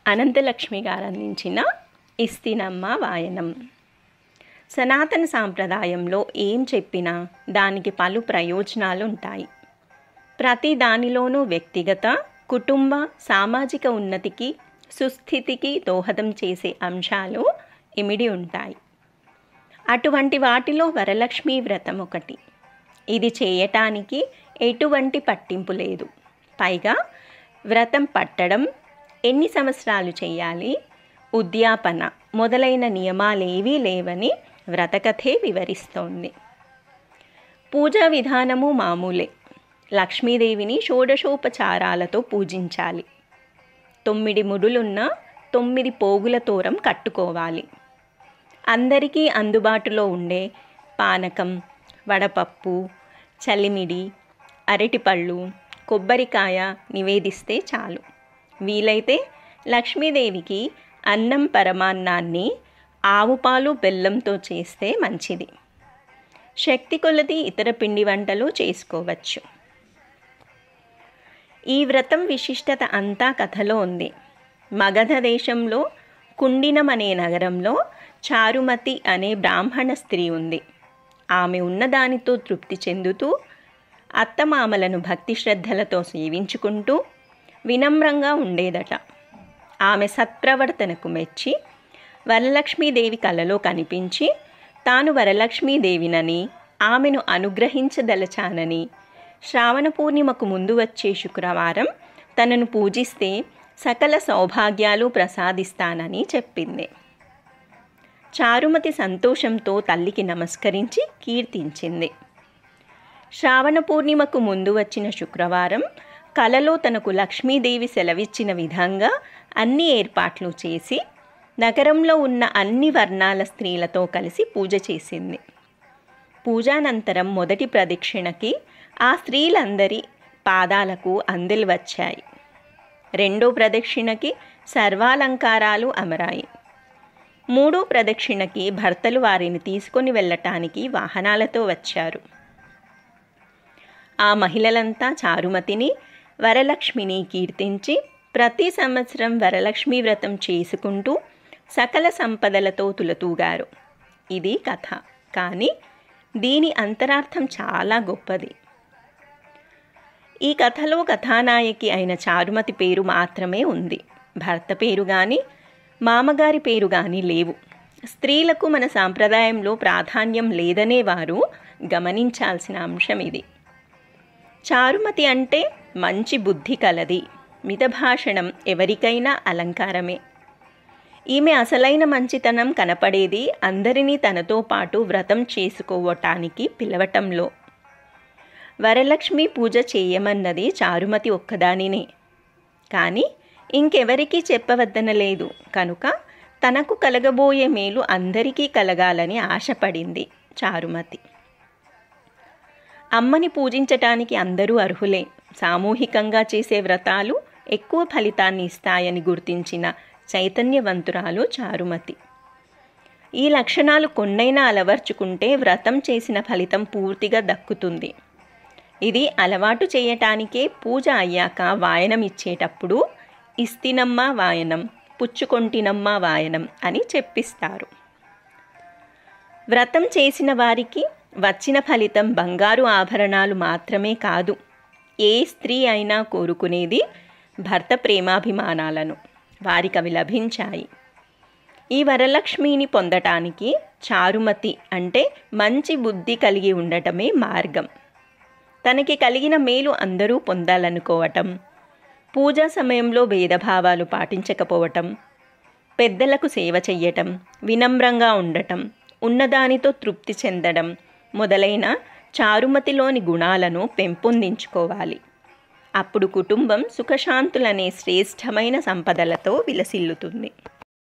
అనంతలక్ష్మి గారు అందించిన ఇస్తినమ్మ వాయనం. సనాతన సాంప్రదాయంలో ఏం చెప్పినా దానికి పలు ప్రయోజనాలు ఉంటాయి. ప్రతి దానిలోనూ వ్యక్తిగత, కుటుంబ, సామాజిక ఉన్నతికి, సుస్థితికి దోహదం చేసే అంశాలు ఇమిడి ఉంటాయి. అటువంటి వాటిలో వరలక్ష్మి వ్రతం ఒకటి. ఇది చేయటానికి ఎటువంటి పట్టింపు లేదు. పైగా వ్రతం పట్టడం, ఎన్ని సంవత్సరాలు చేయాలి, ఉద్యాపన మొదలైన నియమాలేవీ లేవని వ్రతకథే వివరిస్తోంది. పూజా విధానము మామూలే. లక్ష్మీదేవిని షోడశోపచారాలతో పూజించాలి. 9 ముడులున్న 9 పోగుల తోరం కట్టుకోవాలి. అందరికీ అందుబాటులో ఉండే పానకం, వడపప్పు, చలిమిడి, అరటిపళ్ళు, కొబ్బరికాయ నివేదిస్తే చాలు. వీలైతే లక్ష్మీదేవికి అన్నం పరమాన్నాన్ని ఆవుపాలు బెల్లంతో చేస్తే మంచిది. శక్తి కొలది ఇతర పిండి వంటలు చేసుకోవచ్చు. ఈ వ్రతం విశిష్టత అంతా కథలో ఉంది. మగధ దేశంలో కుండినం అనే నగరంలో చారుమతి అనే బ్రాహ్మణ స్త్రీ ఉంది. ఆమె ఉన్నదానితో తృప్తి చెందుతూ అత్తమామలను భక్తి శ్రద్ధలతో సేవించుకుంటూ వినమ్రంగా ఉండేదట. ఆమె సత్ప్రవర్తనకు మెచ్చి వరలక్ష్మీదేవి కలలో కనిపించి తాను వరలక్ష్మీదేవినని, ఆమెను అనుగ్రహించదలచానని, శ్రావణ పూర్ణిమకు ముందు వచ్చే శుక్రవారం తనను పూజిస్తే సకల సౌభాగ్యాలు ప్రసాదిస్తానని చెప్పింది. చారుమతి సంతోషంతో తల్లికి నమస్కరించి కీర్తించింది. శ్రావణ పూర్ణిమకు ముందు వచ్చిన శుక్రవారం కలలో తనకు లక్ష్మీదేవి సెలవిచ్చిన విధంగా అన్ని ఏర్పాట్లు చేసి నగరంలో ఉన్న అన్ని వర్ణాల స్త్రీలతో కలిసి పూజ చేసింది. పూజానంతరం మొదటి ప్రదక్షిణకి ఆ స్త్రీలందరి పాదాలకు అందెలు వచ్చాయి. రెండో ప్రదక్షిణకి సర్వాలంకారాలు అమరాయి. మూడో ప్రదక్షిణకి భర్తలు వారిని తీసుకొని వెళ్ళటానికి వాహనాలతో వచ్చారు. ఆ మహిళలంతా చారుమతిని, వరలక్ష్మిని కీర్తించి ప్రతి సంవత్సరం వరలక్ష్మి వ్రతం చేసుకుంటూ సకల సంపదలతో తులతూగారు. ఇది కథ. కానీ దీని అంతరార్థం చాలా గొప్పది. ఈ కథలో కథానాయకి అయిన చారుమతి పేరు మాత్రమే ఉంది. భర్త పేరు కానీ మామగారి పేరు కానీ లేవు. స్త్రీలకు మన సాంప్రదాయంలో ప్రాధాన్యం లేదనే వారు గమనించాల్సిన అంశం ఇది. చారుమతి అంటే మంచి బుద్ధి కలది, మితభాషణం ఎవరికైనా అలంకారమే. ఈమె అసలైన మంచితనం కనపడేది అందరినీ తనతో పాటు వ్రతం చేసుకోవటానికి పిలవటంలో. వరలక్ష్మి పూజ చేయమన్నది చారుమతి ఒక్కదానినే. కానీ ఇంకెవరికీ చెప్పవద్దనలేదు కనుక తనకు కలగబోయే మేలు అందరికీ కలగాలని ఆశపడింది చారుమతి. అమ్మని పూజించటానికి అందరూ అర్హులే. సామూహికంగా చేసే వ్రతాలు ఎక్కువ ఫలితాన్ని ఇస్తాయని గుర్తించిన చైతన్యవంతురాలు చారుమతి. ఈ లక్షణాలు కొన్నైనా అలవర్చుకుంటే వ్రతం చేసిన ఫలితం పూర్తిగా దక్కుతుంది. ఇది అలవాటు చేయటానికే పూజ అయ్యాక వాయనం ఇచ్చేటప్పుడు ఇస్తినమ్మ వాయనం, పుచ్చుకొంటినమ్మ వాయనం అని చెప్పిస్తారు. వ్రతం చేసిన వారికి వచ్చిన ఫలితం బంగారు ఆభరణాలు మాత్రమే కాదు. ఏ స్త్రీ అయినా కోరుకునేది భర్త ప్రేమాభిమానాలను. వారికి అవి లభించాయి. ఈ వరలక్ష్మిని పొందటానికి చారుమతి అంటే మంచి బుద్ధి కలిగి ఉండటమే మార్గం. తనకి కలిగిన మేలు అందరూ పొందాలనుకోవటం, పూజా సమయంలో భేదభావాలు పాటించకపోవటం, పెద్దలకు సేవ చెయ్యటం, వినమ్రంగా ఉండటం, ఉన్నదానితో తృప్తి చెందడం మొదలైన చారుమతిలోని గుణాలను పెంపొందించుకోవాలి. అప్పుడు కుటుంబం సుఖశాంతులనే శ్రేష్టమైన సంపదలతో విలసిల్లుతుంది.